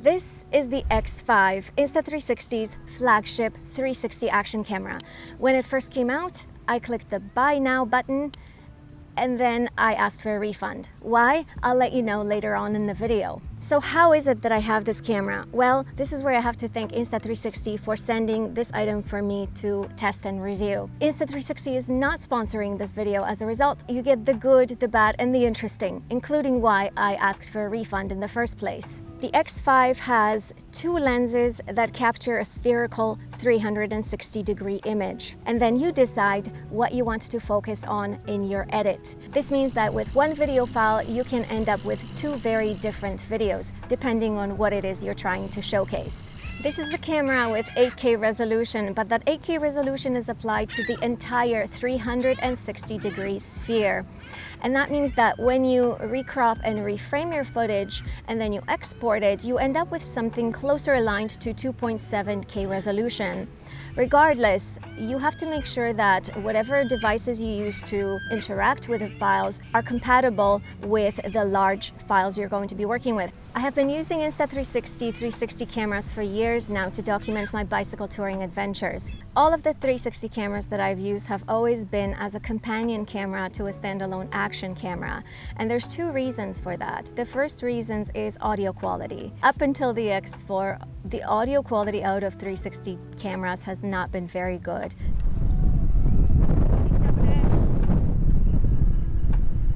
This is the X5, Insta360's flagship 360 action camera. When it first came out, I clicked the Buy Now button and then I asked for a refund. Why? I'll let you know later on in the video. So how is it that I have this camera? Well, this is where I have to thank Insta360 for sending this item for me to test and review. Insta360 is not sponsoring this video. As a result, you get the good, the bad, and the interesting, including why I asked for a refund in the first place. The X5 has two lenses that capture a spherical 360-degree image, and then you decide what you want to focus on in your edit. This means that with one video file, you can end up with two very different videos, depending on what it is you're trying to showcase. This is a camera with 8K resolution, but that 8K resolution is applied to the entire 360-degree sphere. And that means that when you recrop and reframe your footage and then you export it, you end up with something closer aligned to 2.7K resolution. Regardless, you have to make sure that whatever devices you use to interact with the files are compatible with the large files you're going to be working with. I have been using Insta360 360 cameras for years now to document my bicycle touring adventures. All of the 360 cameras that I've used have always been as a companion camera to a standalone action camera. And there's two reasons for that. The first reason is audio quality. Up until the X4, the audio quality out of 360 cameras has not been very good.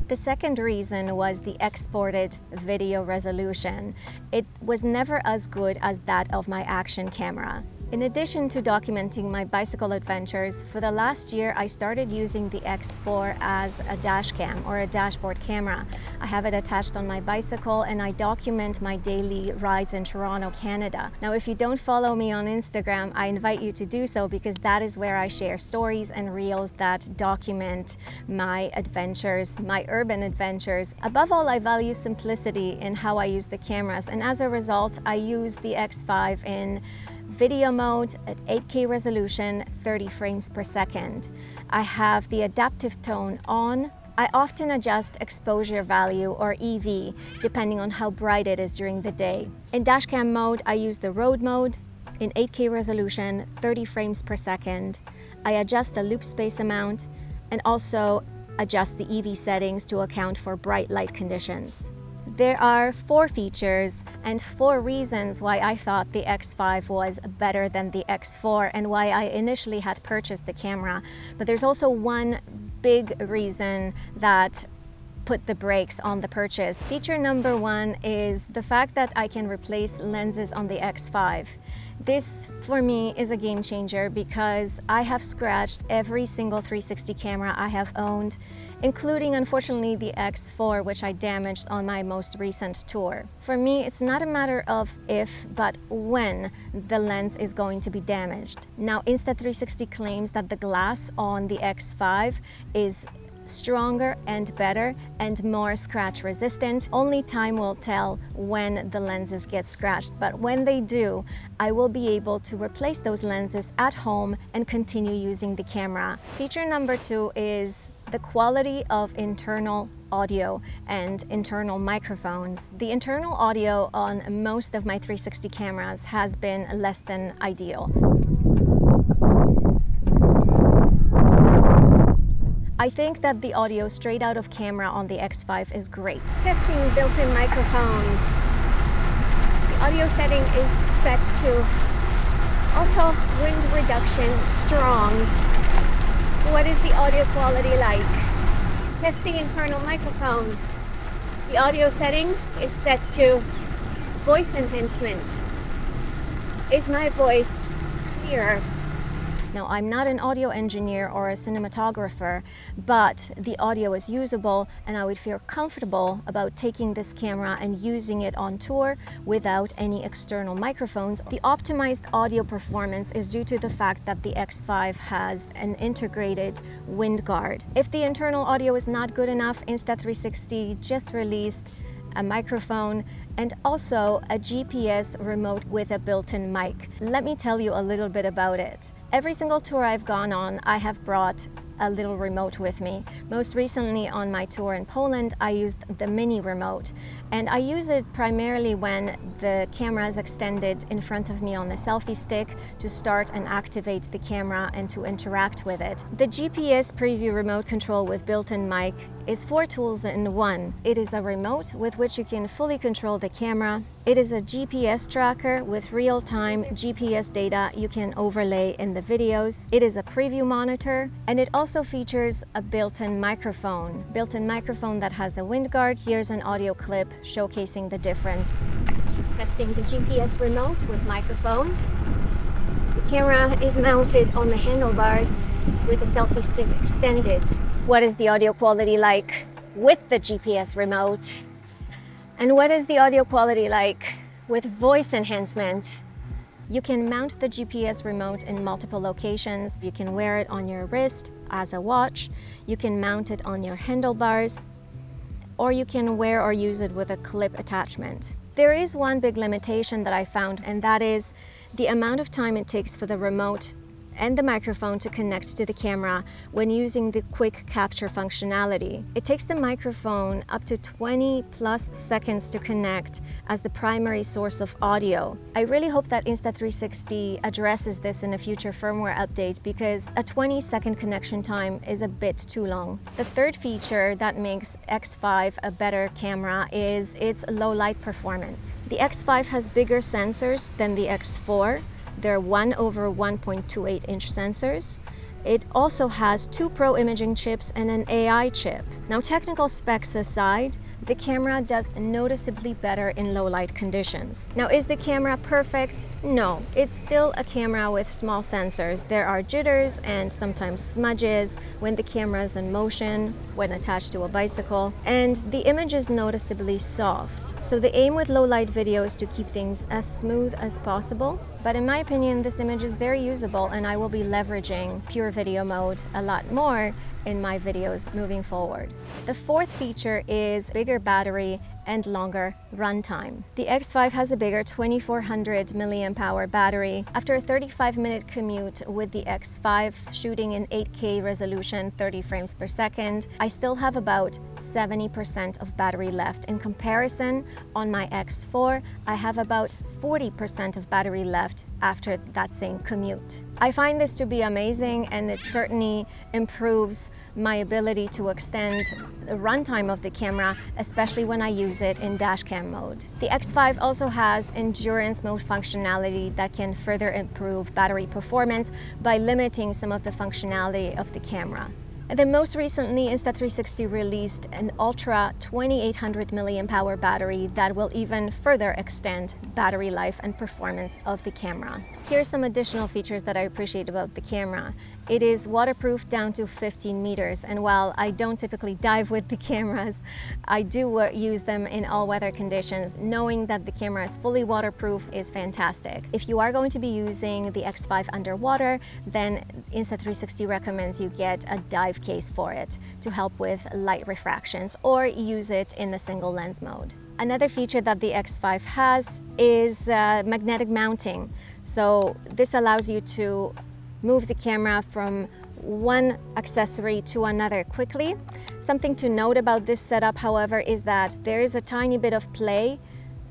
The second reason was the exported video resolution. It was never as good as that of my action camera. In addition to documenting my bicycle adventures, for the last year I started using the X4 as a dashcam or a dashboard camera. I have it attached on my bicycle and I document my daily rides in Toronto, Canada. Now, if you don't follow me on Instagram, I invite you to do so because that is where I share stories and reels that document my adventures, my urban adventures. Above all, I value simplicity in how I use the cameras, and as a result, I use the X5 in video mode at 8K resolution, 30 frames per second. I have the adaptive tone on. I often adjust exposure value or EV depending on how bright it is during the day. In dashcam mode, I use the road mode in 8K resolution, 30 frames per second. I adjust the loop space amount and also adjust the EV settings to account for bright light conditions. There are 4 features and 4 reasons why I thought the X5 was better than the X4 and why I initially had purchased the camera. But there's also one big reason that put the brakes on the purchase. Feature number 1 is the fact that I can replace lenses on the X5. This, for me, is a game changer because I have scratched every single 360 camera I have owned, including, unfortunately, the X4, which I damaged on my most recent tour. For me, it's not a matter of if, but when the lens is going to be damaged. Now, Insta360 claims that the glass on the X5 is stronger and better and more scratch resistant. Only time will tell when the lenses get scratched, but when they do, I will be able to replace those lenses at home and continue using the camera. Feature number 2 is the quality of internal audio and internal microphones. The internal audio on most of my 360 cameras has been less than ideal. I think that the audio straight out of camera on the X5 is great. Testing built-in microphone. The audio setting is set to auto wind reduction strong. What is the audio quality like? Testing internal microphone. The audio setting is set to voice enhancement. Is my voice clear? Now, I'm not an audio engineer or a cinematographer, but the audio is usable and I would feel comfortable about taking this camera and using it on tour without any external microphones. The optimized audio performance is due to the fact that the X5 has an integrated wind guard. If the internal audio is not good enough, Insta360 just released a microphone and also a GPS remote with a built-in mic. Let me tell you a little bit about it. Every single tour I've gone on, I have brought a little remote with me. Most recently on my tour in Poland, I used the mini remote, and I use it primarily when the camera is extended in front of me on the selfie stick to start and activate the camera and to interact with it. The GPS preview remote control with built-in mic is 4 tools in one. It is a remote with which you can fully control the camera. It is a GPS tracker with real-time GPS data you can overlay in the videos. It is a preview monitor, and it also features a built-in microphone. Built-in microphone that has a wind guard. Here's an audio clip showcasing the difference. Testing the GPS remote with microphone. The camera is mounted on the handlebars with the selfie stick extended. What is the audio quality like with the GPS remote? And what is the audio quality like with voice enhancement? You can mount the GPS remote in multiple locations. You can wear it on your wrist as a watch. You can mount it on your handlebars, or you can wear or use it with a clip attachment. There is one big limitation that I found, and that is the amount of time it takes for the remote and the microphone to connect to the camera when using the quick capture functionality. It takes the microphone up to 20 plus seconds to connect as the primary source of audio. I really hope that Insta360 addresses this in a future firmware update, because a 20-second connection time is a bit too long. The third feature that makes X5 a better camera is its low light performance. The X5 has bigger sensors than the X4. They're 1/1.28-inch sensors. It also has 2 Pro imaging chips and an AI chip. Now, technical specs aside, the camera does noticeably better in low light conditions. Now, is the camera perfect? No, it's still a camera with small sensors. There are jitters and sometimes smudges when the camera is in motion, when attached to a bicycle, and the image is noticeably soft. So the aim with low light video is to keep things as smooth as possible. But in my opinion, this image is very usable, and I will be leveraging PureVideo mode a lot more in my videos moving forward. The fourth feature is bigger battery and longer runtime. The X5 has a bigger 2400 mAh battery. After a 35-minute commute with the X5 shooting in 8K resolution, 30 frames per second, I still have about 70% of battery left. In comparison, on my X4, I have about 40% of battery left after that same commute. I find this to be amazing, and it certainly improves my ability to extend the runtime of the camera, especially when I use it in Dashcam mode. The X5 also has endurance mode functionality that can further improve battery performance by limiting some of the functionality of the camera. And then most recently, Insta360 released an Ultra 2800 mAh battery that will even further extend battery life and performance of the camera. Here are some additional features that I appreciate about the camera. It is waterproof down to 15 meters, and while I don't typically dive with the cameras, I do use them in all weather conditions. Knowing that the camera is fully waterproof is fantastic. If you are going to be using the X5 underwater, then Insta360 recommends you get a dive case for it to help with light refractions, or use it in the single lens mode. Another feature that the X5 has is magnetic mounting. So this allows you to move the camera from one accessory to another quickly. Something to note about this setup, however, is that there is a tiny bit of play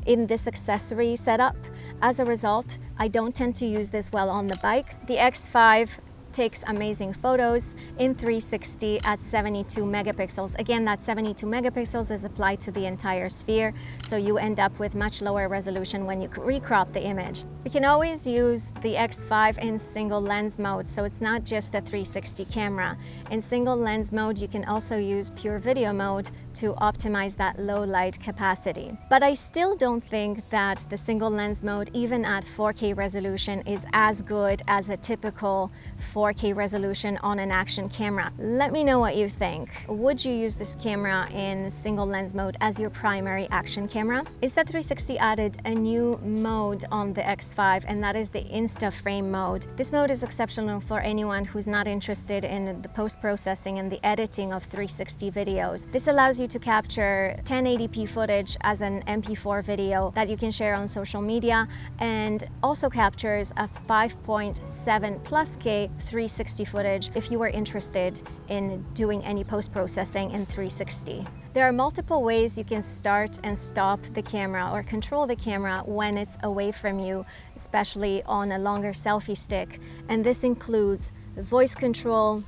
in this accessory setup. As a result, I don't tend to use this well on the bike. The X5 takes amazing photos in 360 at 72 megapixels. Again, that 72 megapixels is applied to the entire sphere, so you end up with much lower resolution when you recrop the image. You can always use the X5 in single lens mode, so it's not just a 360 camera. In single lens mode, you can also use PureVideo mode to optimize that low light capacity. But I still don't think that the single lens mode, even at 4K resolution, is as good as a typical 4K resolution on an action camera. Let me know what you think. Would you use this camera in single lens mode as your primary action camera? Insta360 added a new mode on the X5, and that is the Insta Frame mode. This mode is exceptional for anyone who's not interested in the post-processing and the editing of 360 videos. This allows you to capture 1080p footage as an MP4 video that you can share on social media, and also captures a 5.7 plus K 360 footage if you are interested in doing any post-processing in 360. There are multiple ways you can start and stop the camera or control the camera when it's away from you, especially on a longer selfie stick. And this includes voice control,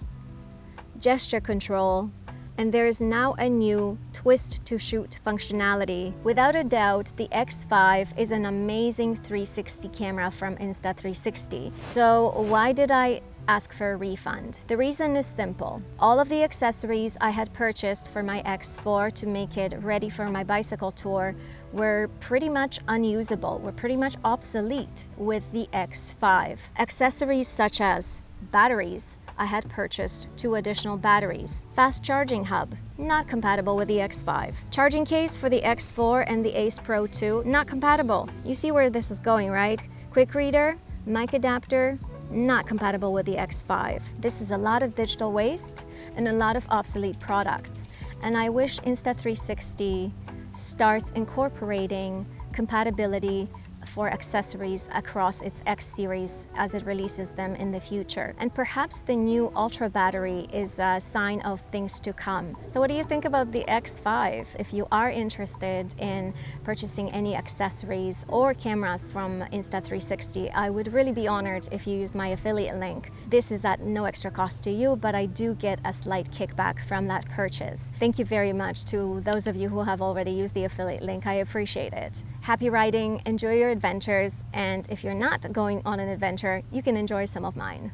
gesture control, and there is now a new twist to shoot functionality. Without a doubt, the X5 is an amazing 360 camera from Insta360. So why did I ask for a refund? The reason is simple. All of the accessories I had purchased for my X4 to make it ready for my bicycle tour were pretty much unusable, were pretty much obsolete with the X5. Accessories such as batteries, I had purchased 2 additional batteries. Fast charging hub, not compatible with the X5. Charging case for the X4 and the Ace Pro 2, not compatible. You see where this is going, right? Quick reader, mic adapter, not compatible with the X5. This is a lot of digital waste and a lot of obsolete products. And I wish Insta360 starts incorporating compatibility for accessories across its X series as it releases them in the future. And perhaps the new Ultra battery is a sign of things to come. So what do you think about the X5? If you are interested in purchasing any accessories or cameras from Insta360, I would really be honored if you used my affiliate link. This is at no extra cost to you, but I do get a slight kickback from that purchase. Thank you very much to those of you who have already used the affiliate link. I appreciate it. Happy riding, enjoy your adventures, and if you're not going on an adventure, you can enjoy some of mine.